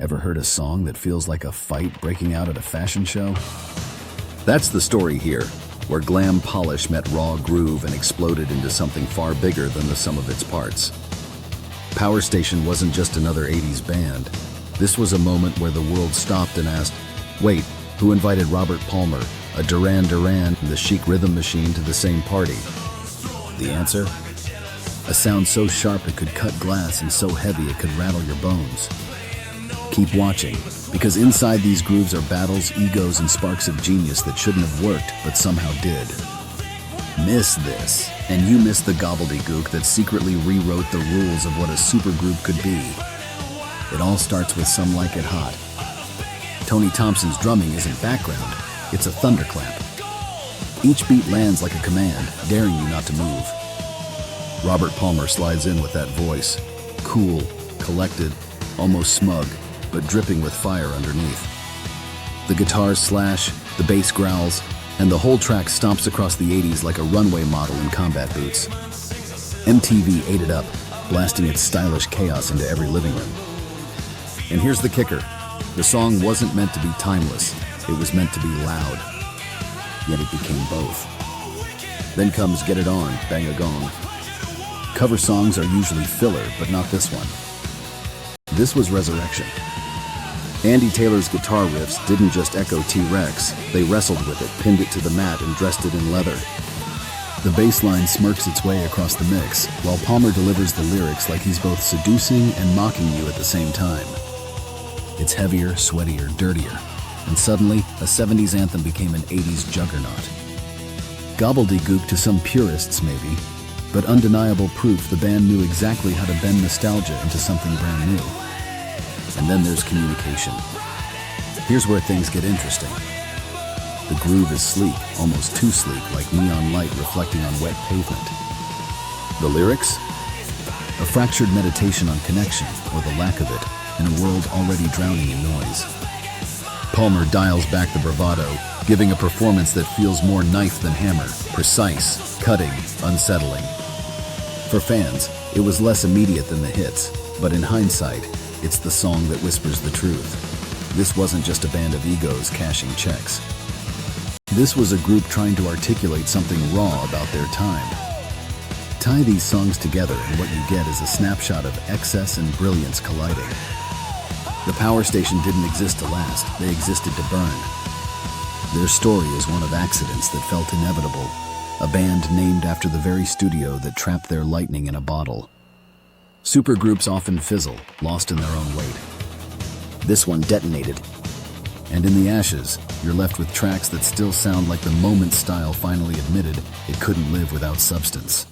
Ever heard a song that feels like a fight breaking out at a fashion show? That's the story here, where glam polish met raw groove and exploded into something far bigger than the sum of its parts. Power Station wasn't just another 80s band. This was a moment where the world stopped and asked, wait, who invited Robert Palmer, a Duran Duran, and the Chic Rhythm Machine to the same party? The answer? A sound so sharp it could cut glass and so heavy it could rattle your bones. Keep watching, because inside these grooves are battles, egos, and sparks of genius that shouldn't have worked, but somehow did. Miss this, and you miss the gobbledygook that secretly rewrote the rules of what a supergroup could be. It all starts with Some Like It Hot. Tony Thompson's drumming isn't background, it's a thunderclap. Each beat lands like a command, daring you not to move. Robert Palmer slides in with that voice, cool, collected, almost smug, but dripping with fire underneath. The guitars slash, the bass growls, and the whole track stomps across the 80s like a runway model in combat boots. MTV ate it up, blasting its stylish chaos into every living room. And here's the kicker. The song wasn't meant to be timeless, it was meant to be loud. Yet it became both. Then comes Get It On, Bang a Gong. Cover songs are usually filler, but not this one. This was resurrection. Andy Taylor's guitar riffs didn't just echo T-Rex, they wrestled with it, pinned it to the mat, and dressed it in leather. The bass line smirks its way across the mix, while Palmer delivers the lyrics like he's both seducing and mocking you at the same time. It's heavier, sweatier, dirtier, and suddenly, a 70s anthem became an 80s juggernaut. Gobbledygook to some purists, maybe, but undeniable proof the band knew exactly how to bend nostalgia into something brand new. And then there's communication. Here's where things get interesting. The groove is sleek, almost too sleek, like neon light reflecting on wet pavement. The lyrics? A fractured meditation on connection, or the lack of it, in a world already drowning in noise. Palmer dials back the bravado, giving a performance that feels more knife than hammer, precise, cutting, unsettling. For fans, it was less immediate than the hits, but in hindsight, it's the song that whispers the truth. This wasn't just a band of egos cashing checks. This was a group trying to articulate something raw about their time. Tie these songs together and what you get is a snapshot of excess and brilliance colliding. The Power Station didn't exist to last, they existed to burn. Their story is one of accidents that felt inevitable, a band named after the very studio that trapped their lightning in a bottle. Supergroups often fizzle, lost in their own weight. This one detonated, and in the ashes, you're left with tracks that still sound like the moment style finally admitted it couldn't live without substance.